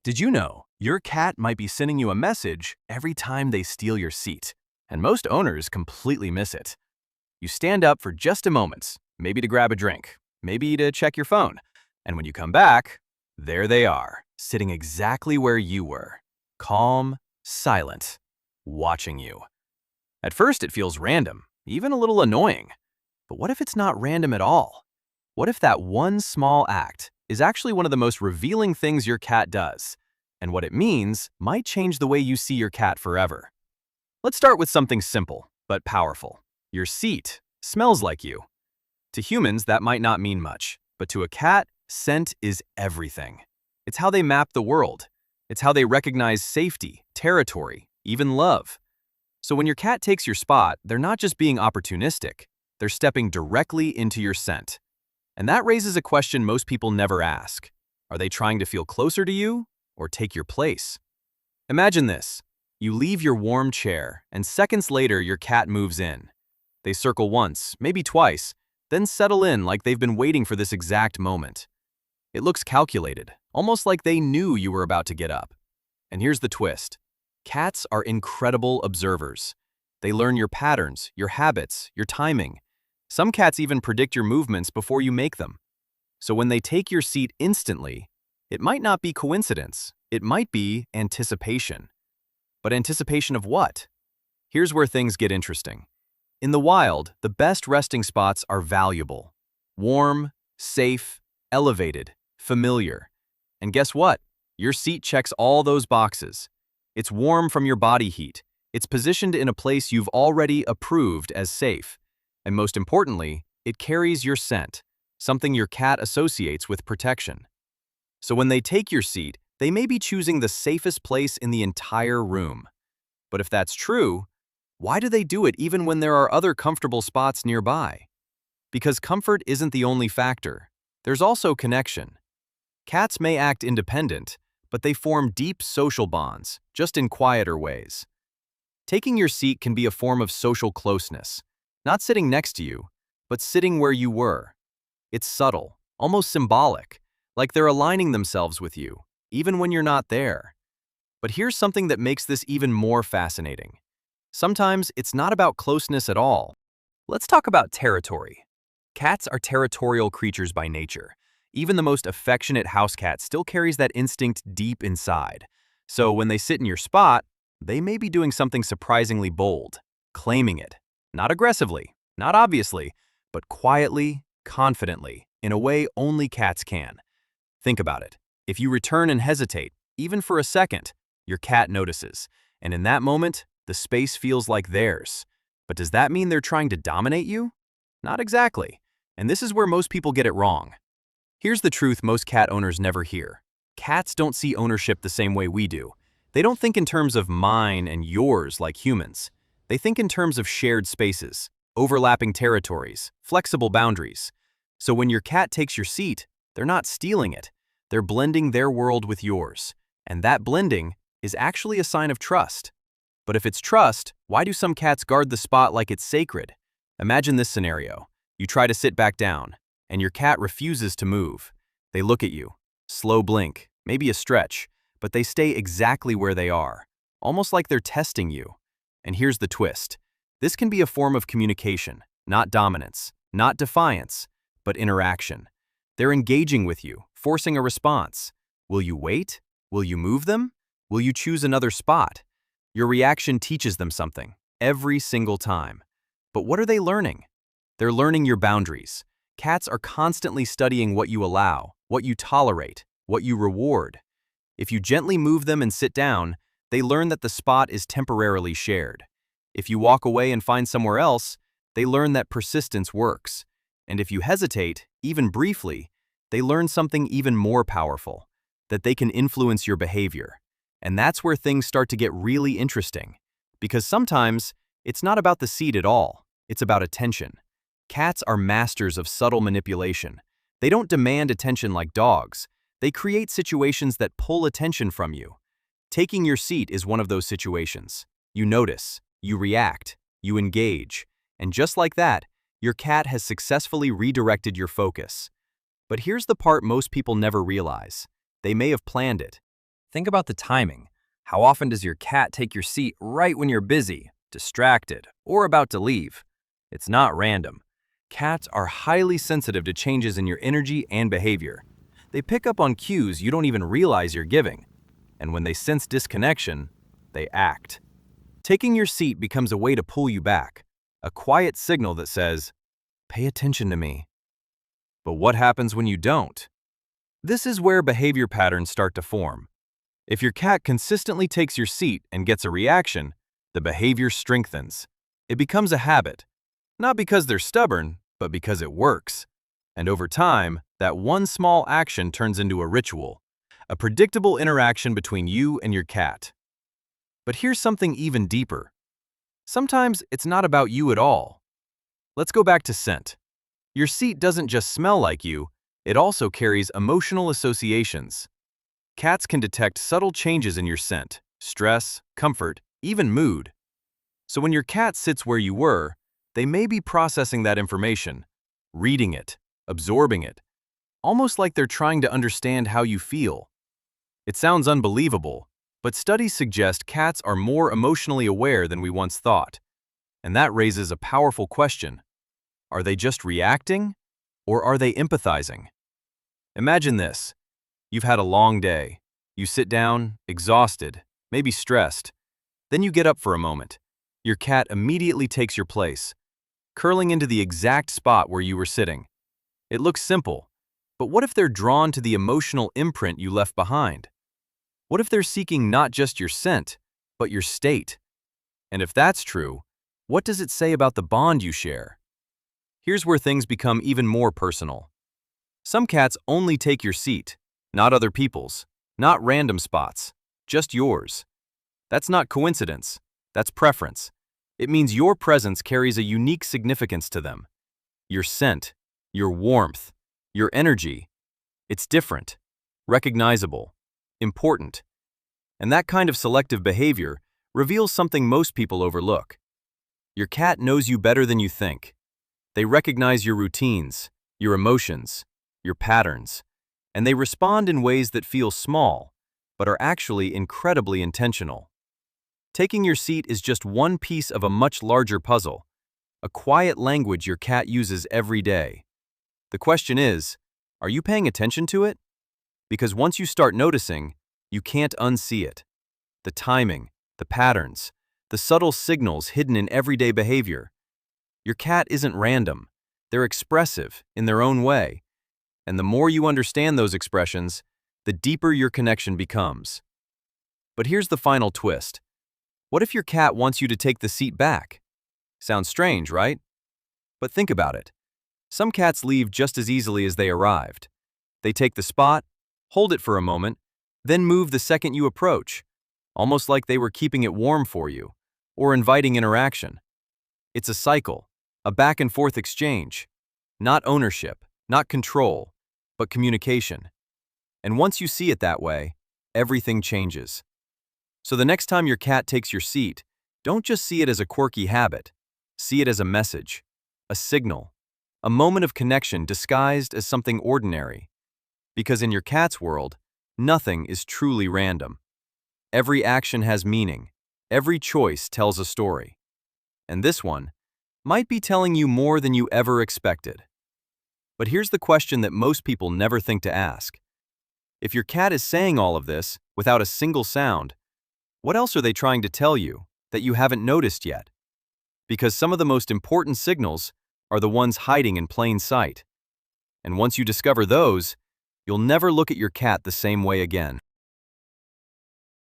Did you know your cat might be sending you a message every time they steal your seat? And most owners completely miss it. You stand up for just a moment, maybe to grab a drink, maybe to check your phone. And when you come back, there they are, sitting exactly where you were, calm, silent, watching you. At first, it feels random, even a little annoying. But what if it's not random at all? What if that one small act is actually one of the most revealing things your cat does, and what it means might change the way you see your cat forever? Let's start with something simple, but powerful. Your seat smells like you. To humans, that might not mean much, but to a cat, scent is everything. It's how they map the world. It's how they recognize safety, territory, even love. So when your cat takes your spot, they're not just being opportunistic, they're stepping directly into your scent. And that raises a question most people never ask. Are they trying to feel closer to you or take your place? Imagine this. You leave your warm chair, and seconds later your cat moves in. They circle once, maybe twice, then settle in like they've been waiting for this exact moment. It looks calculated, almost like they knew you were about to get up. And here's the twist. Cats are incredible observers. They learn your patterns, your habits, your timing. Some cats even predict your movements before you make them. So when they take your seat instantly, it might not be coincidence. It might be anticipation. But anticipation of what? Here's where things get interesting. In the wild, the best resting spots are valuable. Warm, safe, elevated, familiar. And guess what? Your seat checks all those boxes. It's warm from your body heat. It's positioned in a place you've already approved as safe. And most importantly, it carries your scent, something your cat associates with protection. So when they take your seat, they may be choosing the safest place in the entire room. But if that's true, why do they do it even when there are other comfortable spots nearby? Because comfort isn't the only factor. There's also connection. Cats may act independent, but they form deep social bonds, just in quieter ways. Taking your seat can be a form of social closeness, not sitting next to you, but sitting where you were. It's subtle, almost symbolic, like they're aligning themselves with you, even when you're not there. But here's something that makes this even more fascinating. Sometimes it's not about closeness at all. Let's talk about territory. Cats are territorial creatures by nature. Even the most affectionate house cat still carries that instinct deep inside. So when they sit in your spot, they may be doing something surprisingly bold, claiming it. Not aggressively, not obviously, but quietly, confidently, in a way only cats can. Think about it. If you return and hesitate, even for a second, your cat notices. And in that moment, the space feels like theirs. But does that mean they're trying to dominate you? Not exactly. And this is where most people get it wrong. Here's the truth most cat owners never hear. Cats don't see ownership the same way we do. They don't think in terms of mine and yours like humans. They think in terms of shared spaces, overlapping territories, flexible boundaries. So when your cat takes your seat, they're not stealing it. They're blending their world with yours. And that blending is actually a sign of trust. But if it's trust, why do some cats guard the spot like it's sacred? Imagine this scenario. You try to sit back down, and your cat refuses to move. They look at you, slow blink, maybe a stretch, but they stay exactly where they are, almost like they're testing you. And here's the twist. This can be a form of communication, not dominance, not defiance, but interaction. They're engaging with you, forcing a response. Will you wait? Will you move them? Will you choose another spot? Your reaction teaches them something, every single time. But what are they learning? They're learning your boundaries. Cats are constantly studying what you allow, what you tolerate, what you reward. If you gently move them and sit down, they learn that the spot is temporarily shared. If you walk away and find somewhere else, they learn that persistence works. And if you hesitate, even briefly, they learn something even more powerful, that they can influence your behavior. And that's where things start to get really interesting. Because sometimes, it's not about the seat at all, it's about attention. Cats are masters of subtle manipulation. They don't demand attention like dogs. They create situations that pull attention from you. Taking your seat is one of those situations. You notice, you react, you engage, and just like that, your cat has successfully redirected your focus. But here's the part most people never realize. They may have planned it. Think about the timing. How often does your cat take your seat right when you're busy, distracted, or about to leave? It's not random. Cats are highly sensitive to changes in your energy and behavior. They pick up on cues you don't even realize you're giving. And when they sense disconnection, they act. Taking your seat becomes a way to pull you back, a quiet signal that says, "Pay attention to me." But what happens when you don't? This is where behavior patterns start to form. If your cat consistently takes your seat and gets a reaction, the behavior strengthens. It becomes a habit, not because they're stubborn, but because it works. And over time, that one small action turns into a ritual, a predictable interaction between you and your cat. But here's something even deeper. Sometimes it's not about you at all. Let's go back to scent. Your seat doesn't just smell like you, it also carries emotional associations. Cats can detect subtle changes in your scent, stress, comfort, even mood. So when your cat sits where you were, they may be processing that information, reading it, absorbing it, almost like they're trying to understand how you feel. It sounds unbelievable, but studies suggest cats are more emotionally aware than we once thought. And that raises a powerful question. Are they just reacting, or are they empathizing? Imagine this. You've had a long day. You sit down, exhausted, maybe stressed. Then you get up for a moment. Your cat immediately takes your place, curling into the exact spot where you were sitting. It looks simple, but what if they're drawn to the emotional imprint you left behind? What if they're seeking not just your scent, but your state? And if that's true, what does it say about the bond you share? Here's where things become even more personal. Some cats only take your seat, not other people's, not random spots, just yours. That's not coincidence, that's preference. It means your presence carries a unique significance to them. Your scent, your warmth, your energy. It's different, recognizable, important. And that kind of selective behavior reveals something most people overlook. Your cat knows you better than you think. They recognize your routines, your emotions, your patterns, and they respond in ways that feel small, but are actually incredibly intentional. Taking your seat is just one piece of a much larger puzzle, a quiet language your cat uses every day. The question is, are you paying attention to it? Because once you start noticing, you can't unsee it. The timing, the patterns, the subtle signals hidden in everyday behavior. Your cat isn't random. They're expressive in their own way. And the more you understand those expressions, the deeper your connection becomes. But here's the final twist. What if your cat wants you to take the seat back? Sounds strange, right? But think about it. Some cats leave just as easily as they arrived. They take the spot, hold it for a moment, then move the second you approach, almost like they were keeping it warm for you, or inviting interaction. It's a cycle, a back-and-forth exchange. Not ownership, not control, but communication. And once you see it that way, everything changes. So the next time your cat takes your seat, don't just see it as a quirky habit. See it as a message, a signal, a moment of connection disguised as something ordinary. Because in your cat's world, nothing is truly random. Every action has meaning. Every choice tells a story. And this one might be telling you more than you ever expected. But here's the question that most people never think to ask. If your cat is saying all of this without a single sound, what else are they trying to tell you that you haven't noticed yet? Because some of the most important signals are the ones hiding in plain sight. And once you discover those, you'll never look at your cat the same way again.